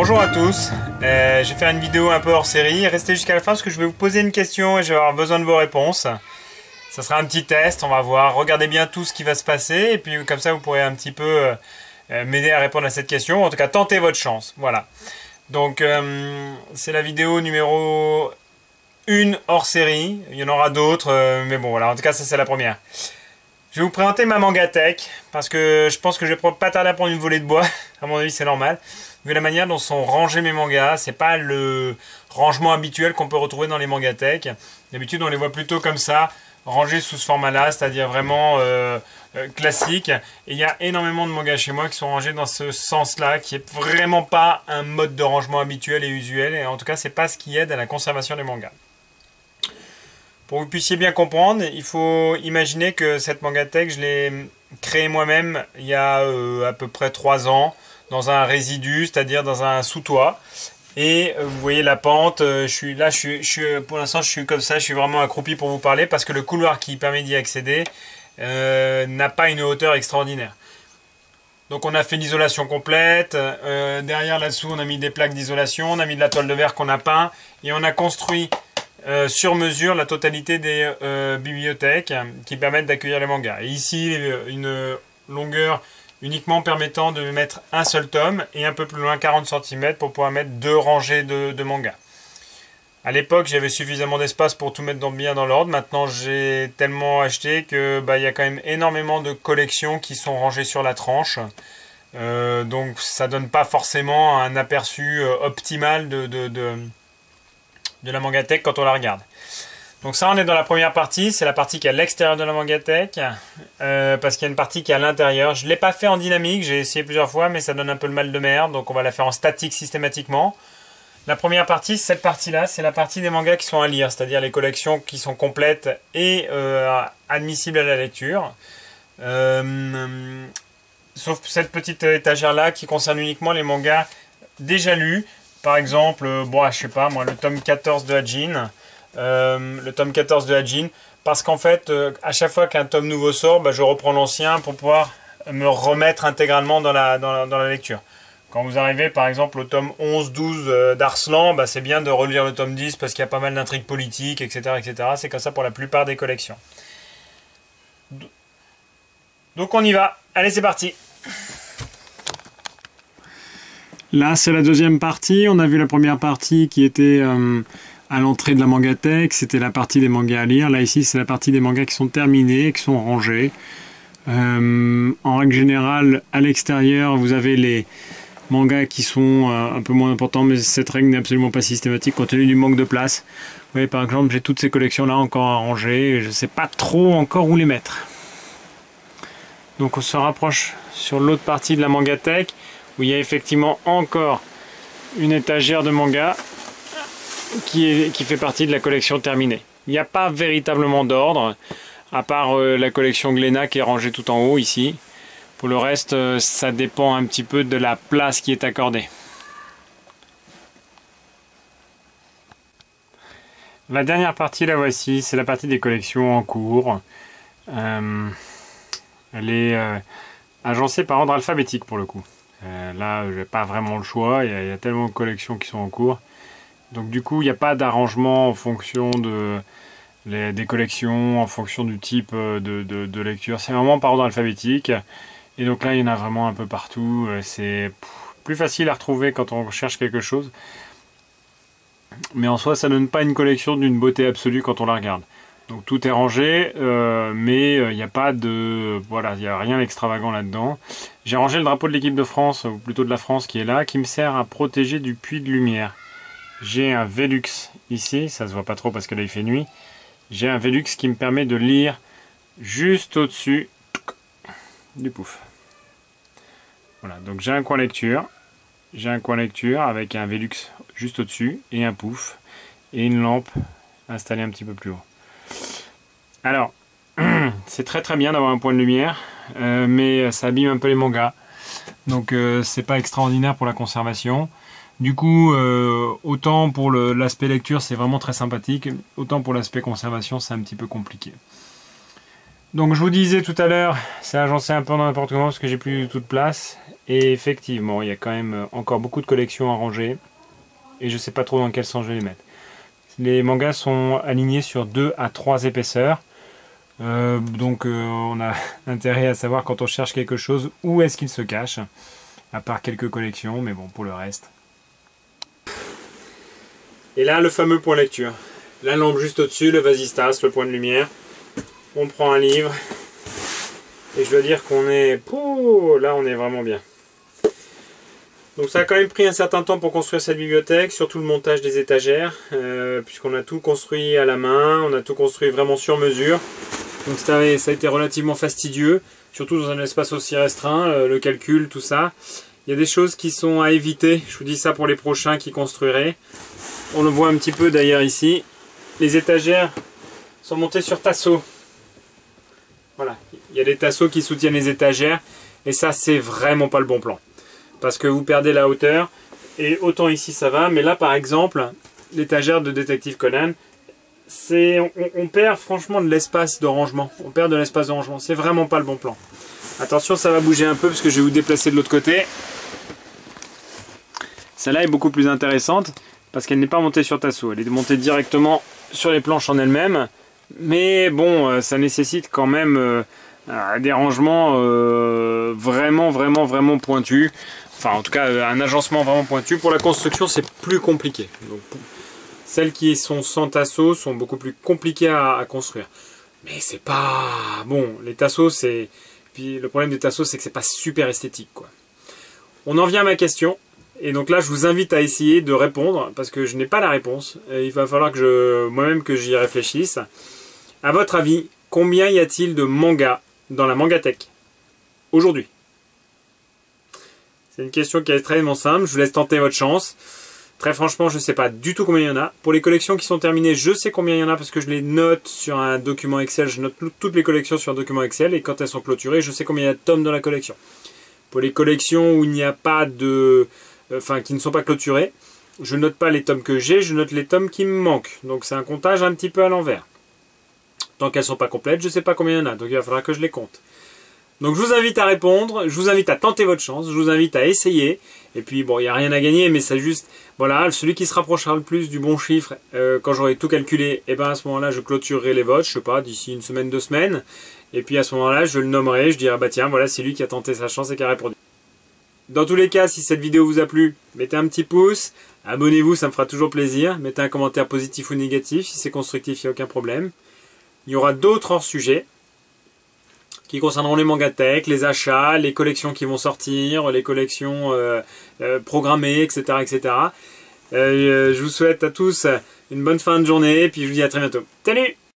Bonjour à tous, je vais faire une vidéo un peu hors série. Restez jusqu'à la fin parce que je vais vous poser une question et je vais avoir besoin de vos réponses. Ça sera un petit test, on va voir. Regardez bien tout ce qui va se passer et puis comme ça vous pourrez un petit peu m'aider à répondre à cette question. En tout cas, tentez votre chance. Voilà. Donc c'est la vidéo numéro 1 hors série. Il y en aura d'autres, mais bon voilà. En tout cas, ça c'est la première. Je vais vous présenter ma Mangatech parce que je pense que je vais pas tarder à prendre une volée de bois. À mon avis, c'est normal. Vu la manière dont sont rangés mes mangas, c'est pas le rangement habituel qu'on peut retrouver dans les Mangatech. D'habitude, on les voit plutôt comme ça, rangés sous ce format-là, c'est-à-dire vraiment classique. Et il y a énormément de mangas chez moi qui sont rangés dans ce sens-là, qui est vraiment pas un mode de rangement habituel et usuel. Et en tout cas, c'est pas ce qui aide à la conservation des mangas. Pour que vous puissiez bien comprendre, il faut imaginer que cette Mangatech, je l'ai créée moi-même il y a à peu près 3 ans, dans un résidu, c'est-à-dire dans un sous-toit. Et vous voyez la pente, pour l'instant je suis comme ça, je suis vraiment accroupi pour vous parler, parce que le couloir qui permet d'y accéder n'a pas une hauteur extraordinaire. Donc on a fait l'isolation complète, derrière là-dessous on a mis des plaques d'isolation, on a mis de la toile de verre qu'on a peint, et on a construit sur mesure la totalité des bibliothèques qui permettent d'accueillir les mangas. Et ici, une longueur uniquement permettant de mettre un seul tome et un peu plus loin 40 cm pour pouvoir mettre 2 rangées de mangas. À l'époque, j'avais suffisamment d'espace pour tout mettre bien dans l'ordre. Maintenant, j'ai tellement acheté que il y a quand même énormément de collections qui sont rangées sur la tranche. Donc ça donne pas forcément un aperçu optimal de la Mangatech quand on la regarde. Donc ça, on est dans la première partie, c'est la partie qui est à l'extérieur de la Mangatech, parce qu'il y a une partie qui est à l'intérieur. Je ne l'ai pas fait en dynamique, j'ai essayé plusieurs fois, mais ça donne un peu le mal de mer, donc on va la faire en statique systématiquement. La première partie, cette partie-là, c'est la partie des mangas qui sont à lire, c'est-à-dire les collections qui sont complètes et admissibles à la lecture. Sauf cette petite étagère-là qui concerne uniquement les mangas déjà lus. Par exemple, je sais pas, moi, le tome 14 de Hajin. Parce qu'en fait, à chaque fois qu'un tome nouveau sort, je reprends l'ancien pour pouvoir me remettre intégralement dans la lecture. Quand vous arrivez, par exemple, au tome 11-12 d'Arslan, c'est bien de relire le tome 10 parce qu'il y a pas mal d'intrigues politiques, etc., etc. C'est comme ça pour la plupart des collections. Donc on y va. Allez, c'est parti. Là, c'est la deuxième partie. On a vu la première partie qui était à l'entrée de la Mangatech. C'était la partie des mangas à lire. Là, ici, c'est la partie des mangas qui sont terminés, qui sont rangés. En règle générale, à l'extérieur, vous avez les mangas qui sont un peu moins importants, mais cette règle n'est absolument pas systématique compte tenu du manque de place. Vous voyez, par exemple, j'ai toutes ces collections-là encore à ranger. Je ne sais pas trop encore où les mettre. Donc, on se rapproche sur l'autre partie de la Mangatech, où il y a effectivement encore une étagère de manga qui fait partie de la collection terminée. Il n'y a pas véritablement d'ordre, à part la collection Glénat qui est rangée tout en haut ici. Pour le reste, ça dépend un petit peu de la place qui est accordée. La dernière partie, la voici, c'est la partie des collections en cours. Elle est agencée par ordre alphabétique pour le coup. Là, j'ai pas vraiment le choix, il y a tellement de collections qui sont en cours. Donc du coup, il n'y a pas d'arrangement en fonction des collections, en fonction du type de lecture. C'est vraiment par ordre alphabétique. Et donc là, il y en a vraiment un peu partout. C'est plus facile à retrouver quand on cherche quelque chose. Mais en soi, ça donne pas une collection d'une beauté absolue quand on la regarde. Donc tout est rangé, mais il n'y a pas de... Voilà, il n'y a rien d'extravagant là-dedans. J'ai rangé le drapeau de l'équipe de France, ou plutôt de la France qui est là, qui me sert à protéger du puits de lumière. J'ai un Velux ici, ça se voit pas trop parce que là il fait nuit. J'ai un Velux qui me permet de lire juste au-dessus du pouf. Voilà, donc j'ai un coin lecture. J'ai un coin lecture avec un Velux juste au-dessus et un pouf. Et une lampe installée un petit peu plus haut. Alors, c'est très très bien d'avoir un point de lumière, mais ça abîme un peu les mangas. Donc c'est pas extraordinaire pour la conservation. Du coup, autant pour l'aspect lecture, c'est vraiment très sympathique, autant pour l'aspect conservation, c'est un petit peu compliqué. Donc je vous disais tout à l'heure, c'est agencé un peu dans n'importe comment parce que j'ai plus du tout de place. Et effectivement, il y a quand même encore beaucoup de collections à ranger. Et je sais pas trop dans quel sens je vais les mettre. Les mangas sont alignés sur 2 à 3 épaisseurs. Donc on a intérêt à savoir quand on cherche quelque chose où est-ce qu'il se cache. À part quelques collections, mais bon, pour le reste. Et là, le fameux point lecture. La lampe juste au-dessus, le vasistas, le point de lumière. On prend un livre. Et je dois dire qu'on est... Pouh, là, on est vraiment bien. Donc ça a quand même pris un certain temps pour construire cette bibliothèque, surtout le montage des étagères, puisqu'on a tout construit à la main, on a tout construit vraiment sur mesure. Donc ça a été relativement fastidieux, surtout dans un espace aussi restreint, le calcul, tout ça. Il y a des choses qui sont à éviter, je vous dis ça pour les prochains qui construiraient. On le voit un petit peu d'ailleurs ici. Les étagères sont montées sur tasseaux. Voilà, il y a des tasseaux qui soutiennent les étagères, et ça c'est vraiment pas le bon plan. Parce que vous perdez la hauteur, et autant ici ça va, mais là par exemple, l'étagère de Détective Conan, on perd franchement de l'espace de rangement. On perd de l'espace de rangement, c'est vraiment pas le bon plan. Attention, ça va bouger un peu parce que je vais vous déplacer de l'autre côté. Celle-là est beaucoup plus intéressante parce qu'elle n'est pas montée sur tasseau, elle est montée directement sur les planches en elles-mêmes. Mais bon, ça nécessite quand même des rangements vraiment pointus. Enfin, en tout cas, un agencement vraiment pointu. Pour la construction, c'est plus compliqué. Donc, celles qui sont sans tasseau sont beaucoup plus compliquées à construire. Mais c'est pas... Bon, les tasseaux, c'est... Puis le problème des tasseaux, c'est que c'est pas super esthétique, quoi. On en vient à ma question. Et donc là, je vous invite à essayer de répondre, parce que je n'ai pas la réponse. Il va falloir que moi-même que j'y réfléchisse. À votre avis, combien y a-t-il de mangas dans la Mangatech aujourd'hui? C'est une question qui est extrêmement simple, je vous laisse tenter votre chance. Très franchement, je ne sais pas du tout combien il y en a. Pour les collections qui sont terminées, je sais combien il y en a parce que je les note sur un document Excel. Je note toutes les collections sur un document Excel et quand elles sont clôturées, je sais combien il y a de tomes dans la collection. Pour les collections où il n'y a pas de... Enfin, qui ne sont pas clôturées, je ne note pas les tomes que j'ai, je note les tomes qui me manquent. Donc c'est un comptage un petit peu à l'envers. Tant qu'elles ne sont pas complètes, je ne sais pas combien il y en a, donc il va falloir que je les compte. Donc je vous invite à répondre, je vous invite à tenter votre chance, je vous invite à essayer. Et puis bon, il n'y a rien à gagner, mais c'est juste, voilà, celui qui se rapprochera le plus du bon chiffre, quand j'aurai tout calculé, et ben à ce moment-là, je clôturerai les votes, je sais pas, d'ici une semaine, 2 semaines. Et puis à ce moment-là, je le nommerai, je dirai, bah tiens, voilà, c'est lui qui a tenté sa chance et qui a répondu. Dans tous les cas, si cette vidéo vous a plu, mettez un petit pouce, abonnez-vous, ça me fera toujours plaisir. Mettez un commentaire positif ou négatif, si c'est constructif, il n'y a aucun problème. Il y aura d'autres hors-sujets qui concerneront les Mangatech, les achats, les collections qui vont sortir, les collections programmées, etc. etc. Je vous souhaite à tous une bonne fin de journée et puis je vous dis à très bientôt. Salut!